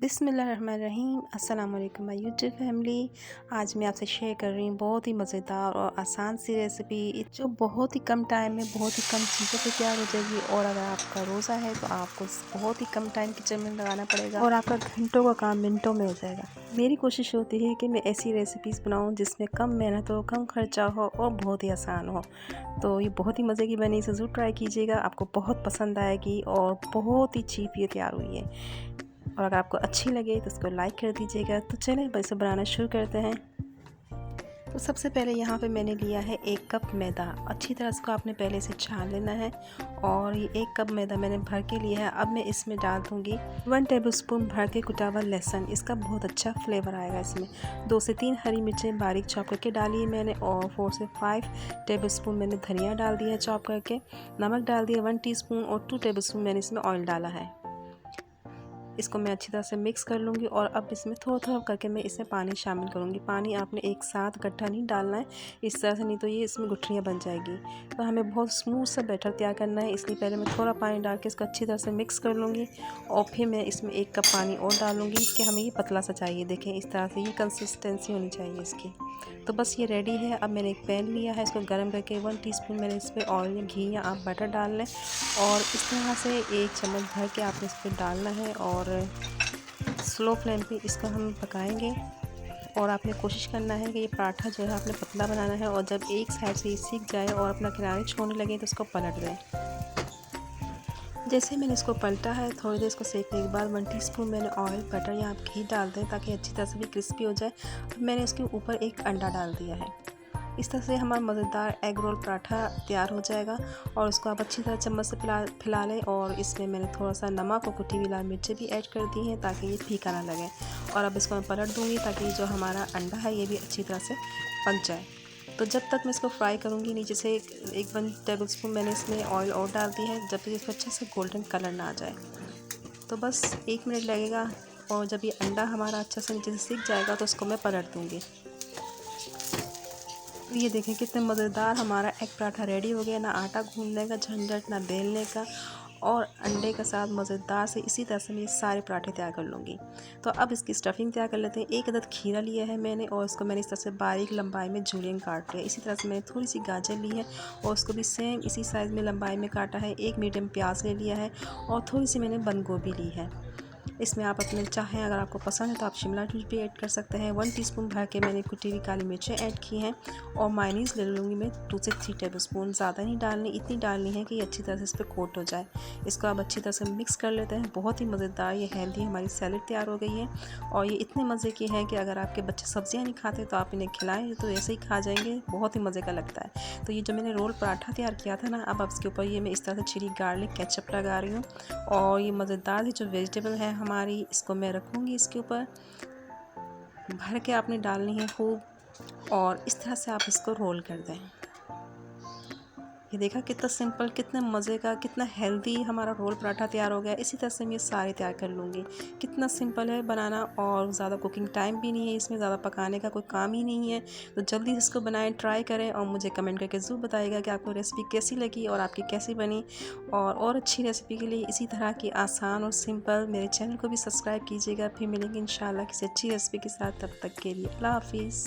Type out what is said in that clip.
बिस्मिल्लाहिर्रहमानिर्रहीम। अस्सलाम वालेकुम माय यूट्यूब फैमिली। आज मैं आपसे शेयर कर रही हूँ बहुत ही मज़ेदार और आसान सी रेसिपी जो बहुत ही कम टाइम में बहुत ही कम चीज़ों पे तैयार हो जाएगी। और अगर आपका रोज़ा है तो आपको बहुत ही कम टाइम किचन में लगाना पड़ेगा और आपका घंटों का काम मिनटों में हो जाएगा। मेरी कोशिश होती है कि मैं ऐसी रेसिपीज़ बनाऊँ जिसमें कम मेहनत हो, कम खर्चा हो और बहुत ही आसान हो। तो ये बहुत ही मज़े की बनी, इसे ज़रूर ट्राई कीजिएगा, आपको बहुत पसंद आएगी और बहुत ही चीप ये तैयार हुई है। और अगर आपको अच्छी लगे तो इसको लाइक कर दीजिएगा। तो चलें अब इसे बनाना शुरू करते हैं। तो सबसे पहले यहाँ पे मैंने लिया है 1 कप मैदा। अच्छी तरह इसको आपने पहले से छान लेना है और ये 1 कप मैदा मैंने भर के लिया है। अब मैं इसमें डाल दूँगी 1 टेबलस्पून भर के कुटा हुआ लहसुन। इसका बहुत अच्छा फ्लेवर आएगा इसमें। 2 से 3 हरी मिर्चें बारीक चॉप करके डाली है मैंने और 4 से 5 टेबलस्पून मैंने धनिया डाल दिया है चॉप करके। नमक डाल दिया 1 टीस्पून और 2 टेबलस्पून मैंने इसमें ऑयल डाला है। इसको मैं अच्छी तरह से मिक्स कर लूँगी और अब इसमें थोड़ा-थोड़ा करके मैं इसमें पानी शामिल करूँगी। पानी आपने एक साथ इकट्ठा नहीं डालना है इस तरह से, नहीं तो ये इसमें गुठलियाँ बन जाएगी। तो हमें बहुत स्मूथ सा बैटर तैयार करना है, इसलिए पहले मैं थोड़ा पानी डाल के इसको अच्छी तरह से मिक्स कर लूँगी और फिर मैं इसमें 1 कप पानी और डालूँगी कि हमें ये पतला सा चाहिए। देखें इस तरह से ये कंसिस्टेंसी होनी चाहिए इसकी। तो बस ये रेडी है। अब मैंने एक पैन लिया है, इसको गर्म करके 1 टीस्पून मैंने इस पर ऑयल या घी या आप बटर डाल लें और इस तरह से 1 चम्मच भर के आपने इस पर डालना है और स्लो फ्लेम पे इसको हम पकाएंगे। और आपने कोशिश करना है कि ये पराठा जो है आपने पतला बनाना है और जब एक साइड से ये सीख जाए और अपना किनारे छोड़ने लगे तो इसको पलट दें। जैसे मैंने इसको पलटा है, थोड़ी देर इसको सेकने के बाद 1 टीस्पून मैंने ऑयल बटर या आप घी डाल दें ताकि अच्छी तरह से भी क्रिस्पी हो जाए। अब मैंने इसके ऊपर एक अंडा डाल दिया है। इस तरह से हमारा मज़ेदार एग रोल पराठा तैयार हो जाएगा और उसको आप अच्छी तरह चम्मच से फैला लें। और इसमें मैंने थोड़ा सा नमक और कुटी हुई लाल मिर्चें भी ऐड कर दी हैं ताकि ये फीका ना लगे। और अब इसको मैं पलट दूँगी ताकि जो हमारा अंडा है ये भी अच्छी तरह से पक जाए। तो जब तक मैं इसको फ्राई करूँगी, नीचे से एक 1 टेबलस्पून मैंने इसमें ऑयल और डाल दी है जब तक इसको अच्छे से गोल्डन कलर ना आ जाए। तो बस 1 मिनट लगेगा और जब ये अंडा हमारा अच्छा से नीचे से सीख जाएगा तो इसको मैं पलट दूँगी। ये देखें कितने मज़ेदार हमारा एग पराठा रेडी हो गया। ना आटा गूंदने का झंझट, ना बेलने का, और अंडे के साथ मज़ेदार से इसी तरह से मैं सारे पराठे तैयार कर लूँगी। तो अब इसकी स्टफिंग तैयार कर लेते हैं। 1 अदद खीरा लिया है मैंने और इसको मैंने इस तरह से बारीक लंबाई में जूलियन काट लिया। इसी तरह से मैंने थोड़ी सी गाजर ली है और उसको भी सेम इसी साइज़ में लंबाई में काटा है। 1 मीडियम प्याज ले लिया है और थोड़ी सी मैंने बंद गोभी ली है। इसमें आप अपने चाहें, अगर आपको पसंद है तो आप शिमला मिर्च भी ऐड कर सकते हैं। 1 टीस्पून भर के मैंने कुटी हुई काली मिर्चें ऐड की हैं और मायोनीज़ ले लूँगी मैं 2 से 3 टेबलस्पून। ज़्यादा नहीं डालनी, इतनी डालनी है कि ये अच्छी तरह से इस पर कोट हो जाए। इसको आप अच्छी तरह से मिक्स कर लेते हैं। बहुत ही मज़ेदार ये हेल्दी हमारी सैलेड तैयार हो गई है और ये इतने मज़े की है कि अगर आपके बच्चे सब्जियाँ नहीं खाते तो आप इन्हें खिलाएँ तो ऐसे ही खा जाएंगे। बहुत ही मज़े का लगता है। तो ये जो मैंने रोल पराठा तैयार किया था ना, अब इसके ऊपर ये मैं इस तरह से चिली गार्लिक केचप लगा रही हूँ और ये मज़ेदार सी जो वेजिटेबल है हमारी, इसको मैं रखूँगी इसके ऊपर। भर के आपने डालनी है खूब और इस तरह से आप इसको रोल कर दें। ये देखा कितना सिंपल, कितने मज़े का, कितना हेल्दी हमारा रोल पराठा तैयार हो गया। इसी तरह से मैं ये सारे तैयार कर लूँगी। कितना सिंपल है बनाना और ज़्यादा कुकिंग टाइम भी नहीं है, इसमें ज़्यादा पकाने का कोई काम ही नहीं है। तो जल्दी से इसको बनाएं, ट्राई करें और मुझे कमेंट करके ज़रूर बताइएगा कि आपको रेसिपी कैसी लगी और आपकी कैसी बनी। और अच्छी रेसिपी के लिए इसी तरह की आसान और सिंपल मेरे चैनल को भी सब्सक्राइब कीजिएगा। फिर मिलेंगे इंशाल्लाह किसी अच्छी रेसिपी के साथ। तब तक के लिए अल्लाह हाफिज़।